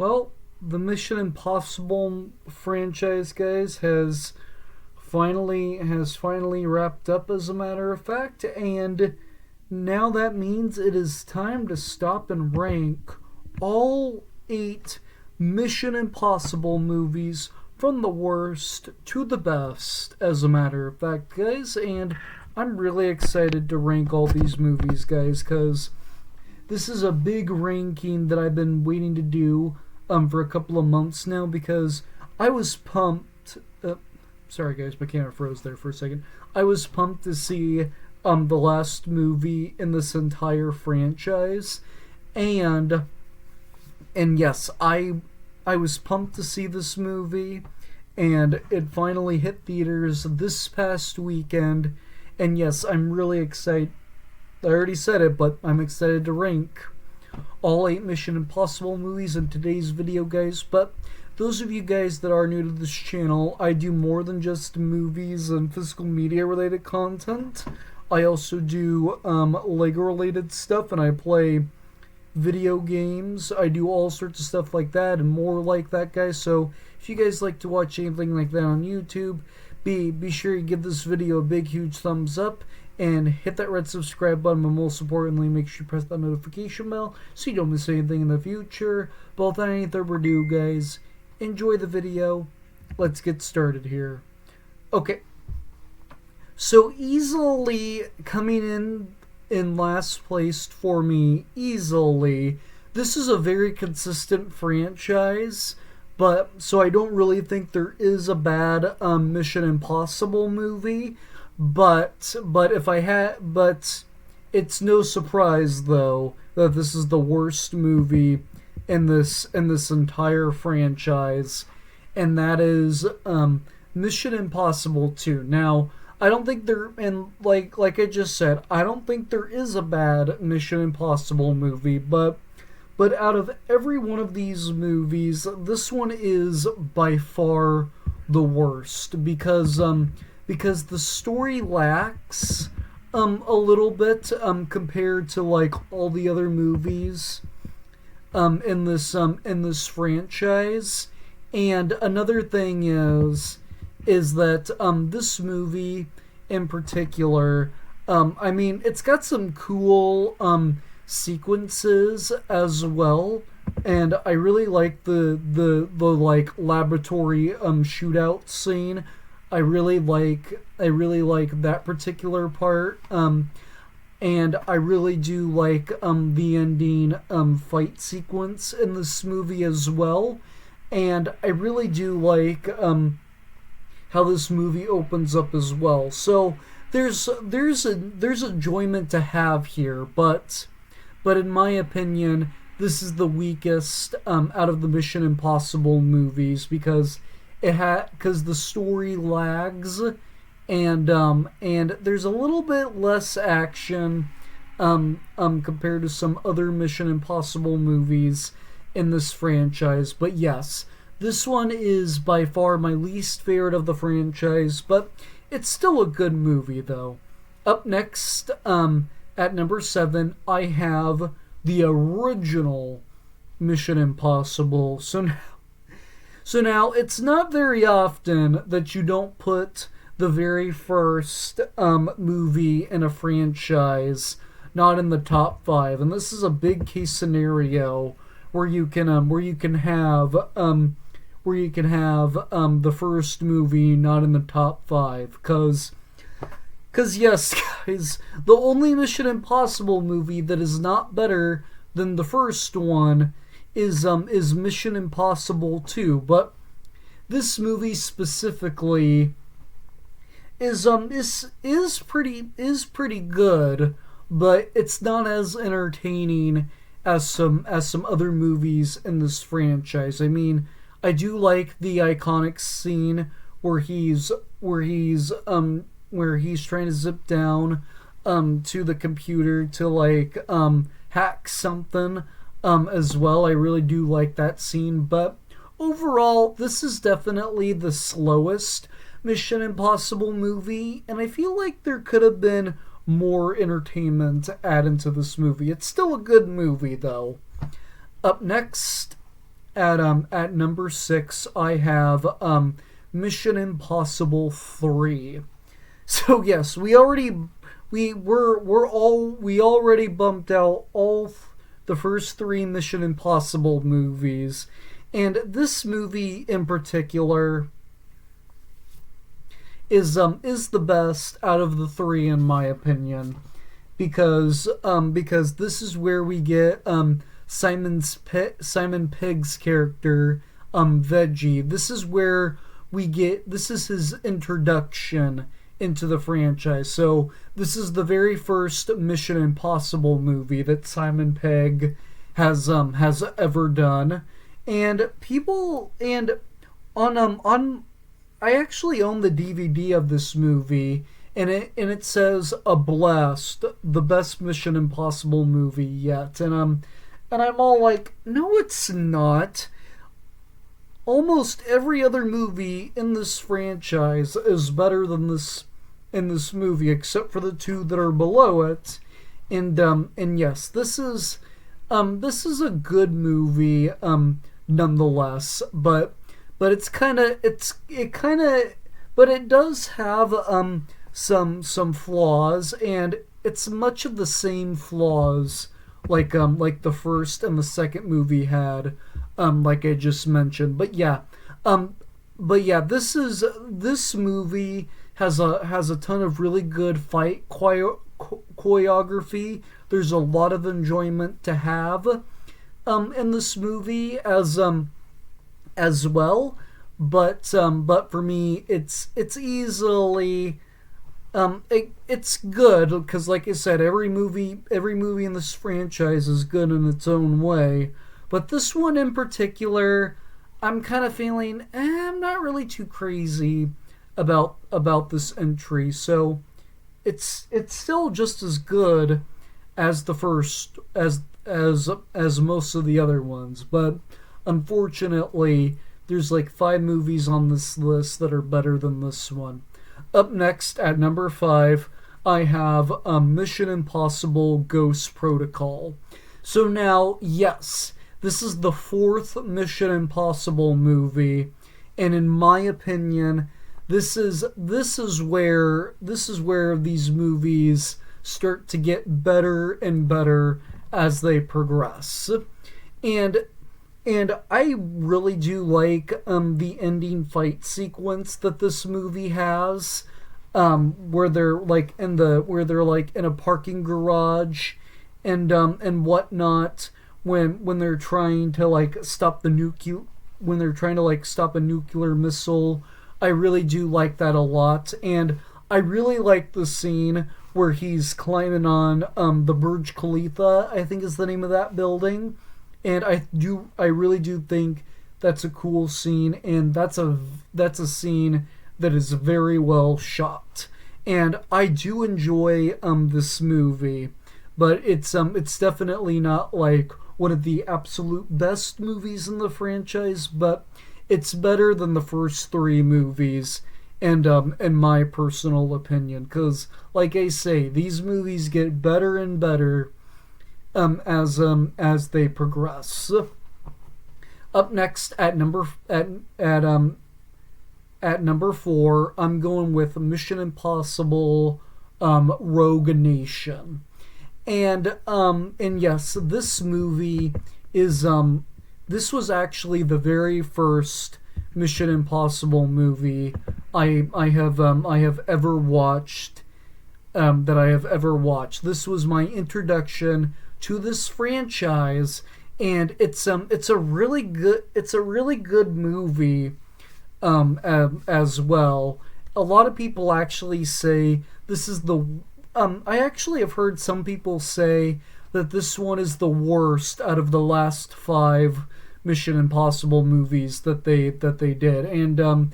Well, the Mission Impossible franchise, guys, has finally wrapped up, as a matter of fact, and now that means it is time to stop and rank all 8 Mission Impossible movies from the worst to the best, as a matter of fact, guys. And I'm really excited to rank all these movies, guys, because this is a big ranking that I've been waiting to do for a couple of months now, because I was pumped. Sorry, guys, my camera froze there for a second. I was pumped to see the last movie in this entire franchise, and yes, I was pumped to see this movie, and it finally hit theaters this past weekend. And yes, I'm really excited. I already said it, but I'm excited to rank all 8 Mission Impossible movies in today's video, guys. But those of you guys that are new to this channel, I do more than just movies and physical media related content. I also do LEGO related stuff, and I play video games. I do all sorts of stuff like that and more like that, guys. So if you guys like to watch anything like that on YouTube, be sure you give this video a big huge thumbs up and hit that red subscribe button, but most importantly, make sure you press that notification bell so you don't miss anything in the future. But without any further ado, guys, enjoy the video. Let's get started here. Okay, so easily coming in last place for me, easily, this is a very consistent franchise. But so I don't really think there is a bad Mission Impossible movie. But it's no surprise though that this is the worst movie in this entire franchise, and that is Mission Impossible 2. Now, I don't think there, and like I just said, I don't think there is a bad Mission Impossible movie, but out of every one of these movies, this one is by far the worst, because the story lacks a little bit compared to like all the other movies in this franchise. And another thing is that this movie in particular, I mean, it's got some cool sequences as well, and I really like the like laboratory shootout scene. I really like that particular part, and I really do like the ending fight sequence in this movie as well. And I really do like how this movie opens up as well. So there's enjoyment to have here, but in my opinion, this is the weakest out of the Mission Impossible movies, because the story lags, and there's a little bit less action compared to some other Mission Impossible movies in this franchise. But yes, this one is by far my least favorite of the franchise, but it's still a good movie though. Up next, at number 7, I have the original Mission Impossible. So now, it's not very often that you don't put the very first movie in a franchise not in the top 5, and this is a big case scenario where you can have the first movie not in the top 5, because yes, guys, the only Mission Impossible movie that is not better than the first one is Mission Impossible 2. But this movie specifically is pretty good, but it's not as entertaining as some other movies in this franchise. I mean, I do like the iconic scene where he's trying to zip down to the computer to like hack something as well. I really do like that scene, but overall, this is definitely the slowest Mission Impossible movie, and I feel like there could have been more entertainment to add into this movie. It's still a good movie, though. Up next, at number 6 I have Mission Impossible 3. So yes, we already bumped out the first 3 Mission Impossible movies, and this movie in particular is the best out of the 3 in my opinion, because this is where we get Simon Pegg's character, Veggie. This is his introduction into the franchise. So this is the very first Mission Impossible movie that Simon Pegg has ever done, and people and on I actually own the DVD of this movie, and it says a blast, the best Mission Impossible movie yet, and I'm all like, no, it's not. Almost every other movie in this franchise is better than this in this movie, except for the 2 that are below it. And yes, this is a good movie, nonetheless. But it does have some flaws, and it's much of the same flaws like the first and the second movie had, like I just mentioned. But yeah, this movie has a ton of really good fight choreography. There's a lot of enjoyment to have in this movie as well. But for me, it's easily it's good, because like I said, every movie in this franchise is good in its own way. But this one in particular, I'm kind of feeling I'm not really too crazy about this entry. So it's still just as good as the first, as most of the other ones. But unfortunately, there's like 5 movies on this list that are better than this one. Up next at number 5, I have Mission Impossible Ghost Protocol. So now, yes, this is the 4th Mission Impossible movie, and in my opinion, this is where these movies start to get better and better as they progress. And I really do like the ending fight sequence that this movie has, where they're like in a parking garage, and whatnot, when they're trying to stop a nuclear missile. I really do like that a lot, and I really like the scene where he's climbing on the Burj Khalifa, I think is the name of that building. And I really do think that's a cool scene, and that's a scene that is very well shot. And I do enjoy this movie, but it's definitely not like one of the absolute best movies in the franchise, but it's better than the first 3 movies, and in my personal opinion, because like I say, these movies get better and better as they progress. Up next at number 4, I'm going with Mission Impossible Rogue Nation. And yes, this movie is this was actually the very first Mission Impossible movie I have ever watched. That I have ever watched. This was my introduction to this franchise, and it's a really good movie as well. A lot of people actually say this is the I actually have heard some people say that this one is the worst out of the last 5 Mission Impossible movies that they did, and I'm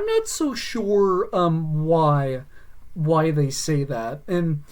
not so sure why they say that. And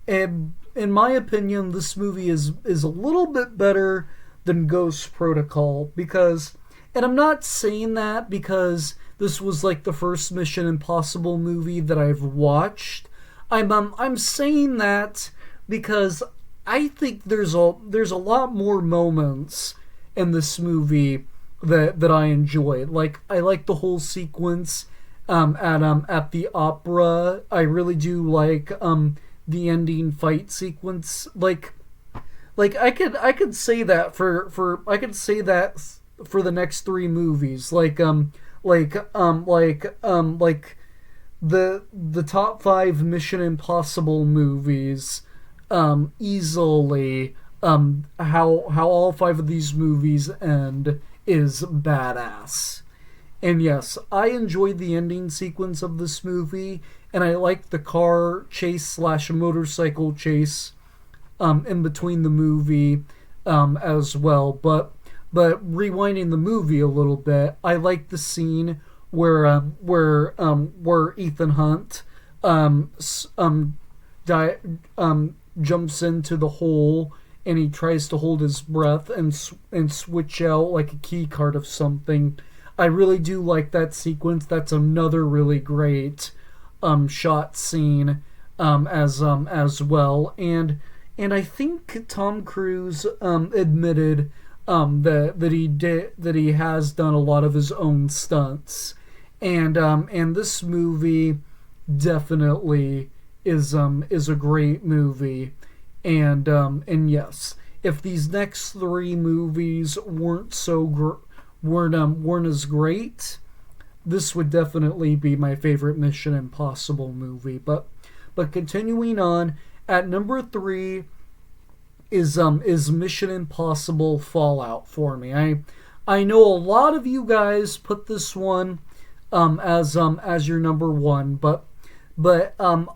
in my opinion, this movie is a little bit better than Ghost Protocol, because, and I'm not saying that because this was like the first Mission Impossible movie that I've watched. I'm saying that because I think there's a lot more moments in this movie that I enjoy. Like, I like the whole sequence at the opera. I really do like the ending fight sequence. Like I could say that I could say that for the next three movies. Like the top five Mission Impossible movies, easily. How all five of these movies end is badass. And yes, I enjoyed the ending sequence of this movie, and I liked the car chase slash motorcycle chase in between the movie as well. But rewinding the movie a little bit, I like the scene where Ethan Hunt di- jumps into the hole, and he tries to hold his breath and switch out like a key card of something. I really do like that sequence. That's another really great shot scene as well. And I think Tom Cruise admitted that he has done a lot of his own stunts, and this movie definitely is a great movie. And yes, if these next three movies weren't as great, this would definitely be my favorite Mission Impossible movie. But continuing on, at number 3 is Mission Impossible Fallout for me. I know a lot of you guys put this one as your number 1, I'm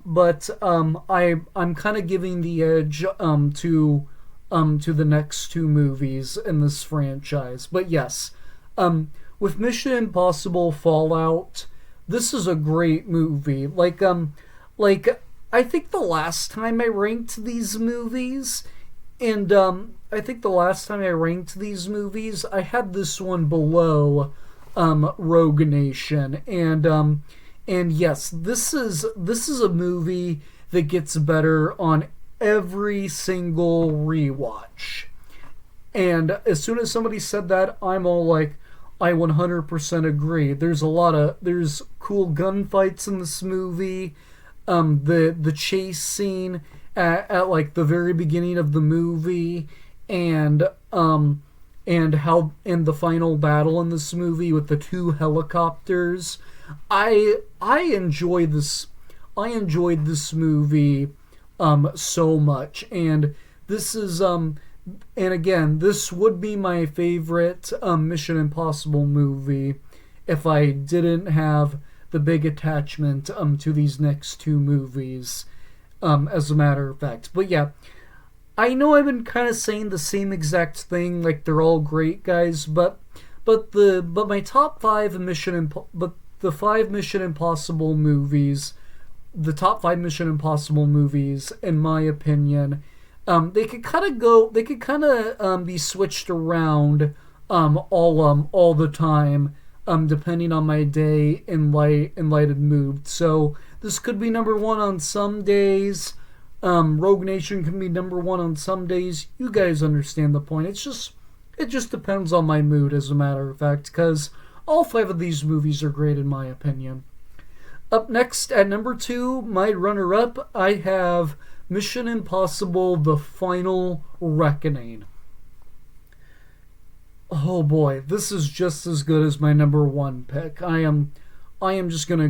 kind of giving the edge to the next two movies in this franchise. But yes, with Mission Impossible Fallout, this is a great movie. Like I think the last time I ranked these movies, and I think the last time I ranked these movies, I had this one below Rogue Nation, and yes, this is a movie that gets better on every single rewatch. And as soon as somebody said that, I'm all like, I 100% agree. There's cool gunfights in this movie. The chase scene at like the very beginning of the movie, and the final battle in this movie with the two helicopters. I enjoyed this movie so much, and this is and again, this would be my favorite Mission Impossible movie if I didn't have the big attachment to these next two movies, as a matter of fact. But yeah, I know I've been kind of saying the same exact thing, like they're all great, guys, but my top 5 the 5 Mission Impossible movies, the top 5 Mission Impossible movies, in my opinion, they could kind of be switched around all the time, depending on my day and light and mood. So this could be number 1 on some days. Rogue Nation can be number 1 on some days. You guys understand the point. It just depends on my mood, as a matter of fact, because all 5 of these movies are great in my opinion. Up next, at number 2, my runner-up, I have Mission Impossible: The Final Reckoning. Oh boy, this is just as good as my number 1 pick. I am just gonna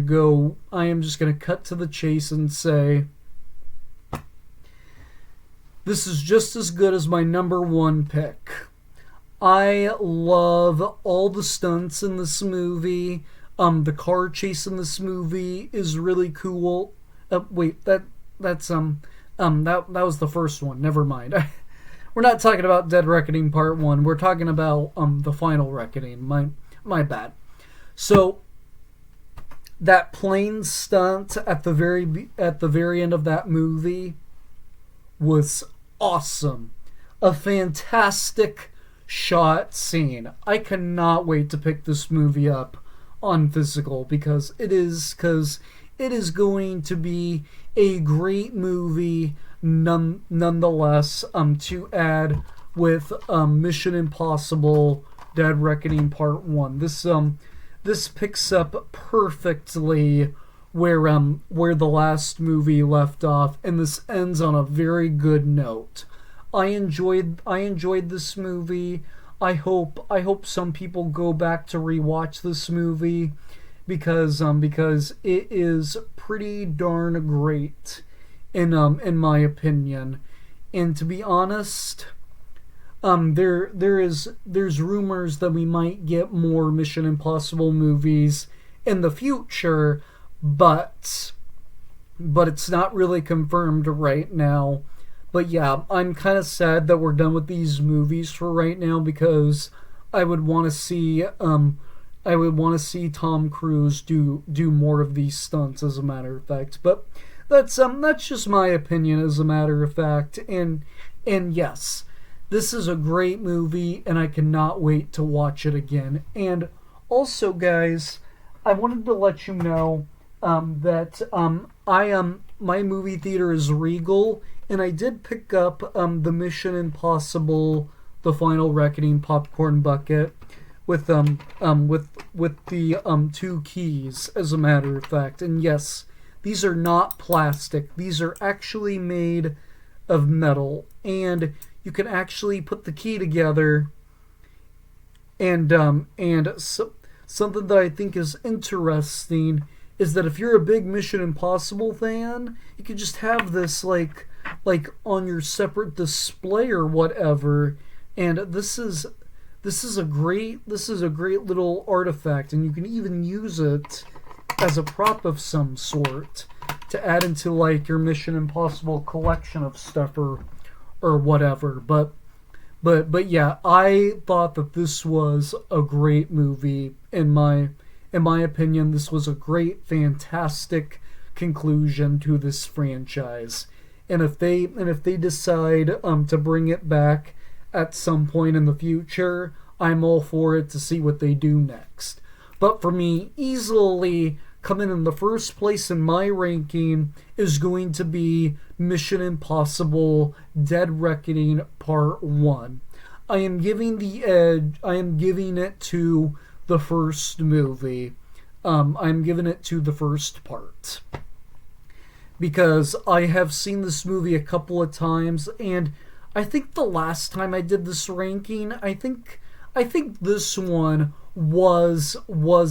cut to the chase and say this is just as good as my number 1 pick. I love all the stunts in this movie. The car chase in this movie is really cool. Wait, that was the first one. Never mind. We're not talking about Dead Reckoning Part 1. We're talking about The Final Reckoning. My bad. So that plane stunt at the very end of that movie was awesome. A fantastic shot scene. I cannot wait to pick this movie up on physical because it is going to be a great movie nonetheless, to add with Mission Impossible Dead Reckoning Part 1. This picks up perfectly where the last movie left off, and this ends on a very good note. I enjoyed this movie. I hope some people go back to rewatch this movie because it is pretty darn great in my opinion. And to be honest, there's rumors that we might get more Mission Impossible movies in the future, but it's not really confirmed right now. But yeah, I'm kind of sad that we're done with these movies for right now because I would want to see Tom Cruise do more of these stunts, as a matter of fact. But that's just my opinion, as a matter of fact. And yes, this is a great movie, and I cannot wait to watch it again. And also, guys, I wanted to let you know that my movie theater is Regal, and I did pick up the Mission Impossible: The Final Reckoning popcorn bucket with the two keys, as a matter of fact. And yes, these are not plastic. These are actually made of metal, and you can actually put the key together. And something that I think is interesting is that if you're a big Mission Impossible fan, you could just have this like on your separate display or whatever. And this is a great little artifact, and you can even use it as a prop of some sort to add into like your Mission Impossible collection of stuff or whatever. But yeah, I thought that this was a great movie. In my opinion, this was a great, fantastic conclusion to this franchise. And if they decide to bring it back at some point in the future, I'm all for it to see what they do next. But for me, easily coming in the first place in my ranking is going to be Mission Impossible Dead Reckoning Part 1. I am giving it to the first movie. I'm giving it to the first part. Because I have seen this movie a couple of times, and I think the last time I did this ranking, I think this one was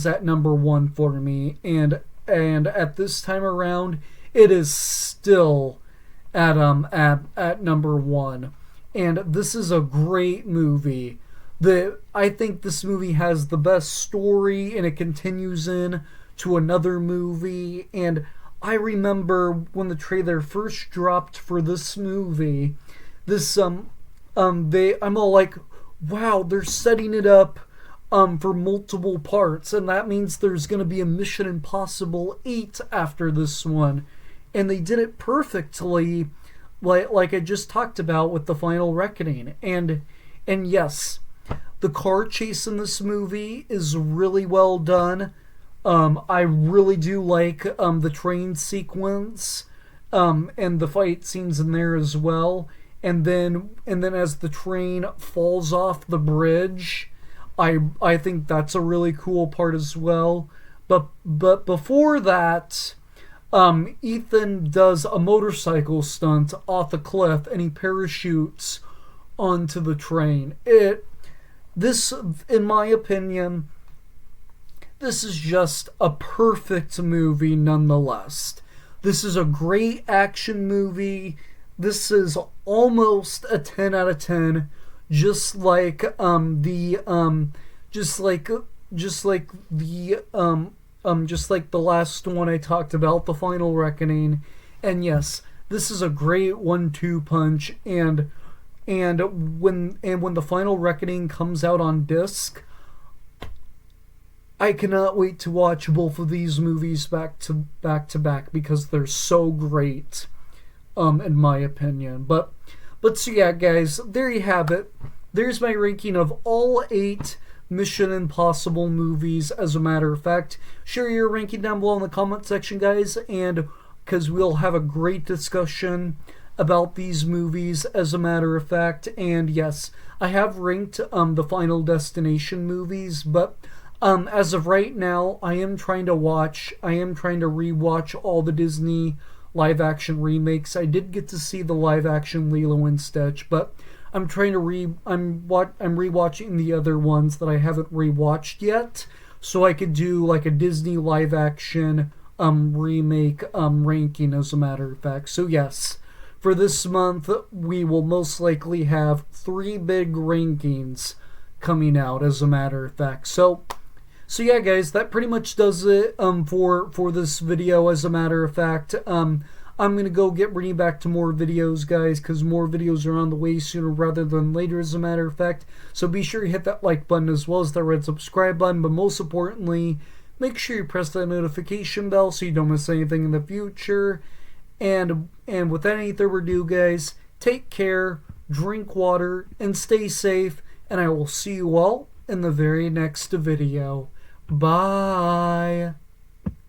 at number 1 for me, and at this time around, it is still at number 1. And this is a great movie. I think this movie has the best story, and it continues in to another movie. And I remember when the trailer first dropped for this movie, I'm all like, wow, they're setting it up for multiple parts, and that means there's going to be a Mission Impossible 8 after this one. And they did it perfectly, like I just talked about with The Final Reckoning. And yes, the car chase in this movie is really well done. I really do like the train sequence and the fight scenes in there as well. And then as the train falls off the bridge, I think that's a really cool part as well. But before that, Ethan does a motorcycle stunt off a cliff, and he parachutes onto the train. This, in my opinion, this is just a perfect movie nonetheless. This is a great action movie. This is almost a 10 out of 10, just like the last one I talked about, The Final Reckoning. And yes, this is a great 1-2 punch, and when The Final Reckoning comes out on disc, I cannot wait to watch both of these movies back to back because they're so great, in my opinion. But so yeah, guys, there you have it. There's my ranking of all 8 Mission Impossible movies, as a matter of fact. Share your ranking down below in the comment section, guys, and because we'll have a great discussion about these movies, as a matter of fact. And yes, I have ranked the Final Destination movies, but as of right now, I am trying to rewatch all the Disney live action remakes. I did get to see the live action Lilo and Stitch, but I'm rewatching the other ones that I haven't rewatched yet, so I could do like a Disney live action remake ranking, as a matter of fact. So yes, for this month we will most likely have 3 big rankings coming out, as a matter of fact. So yeah, guys, that pretty much does it for this video, as a matter of fact. I'm going to go bring back to more videos, guys, because more videos are on the way sooner rather than later, as a matter of fact. So be sure you hit that like button as well as that red subscribe button, but most importantly, make sure you press that notification bell so you don't miss anything in the future. And without any further ado, guys, take care, drink water, and stay safe, and I will see you all in the very next video. Bye.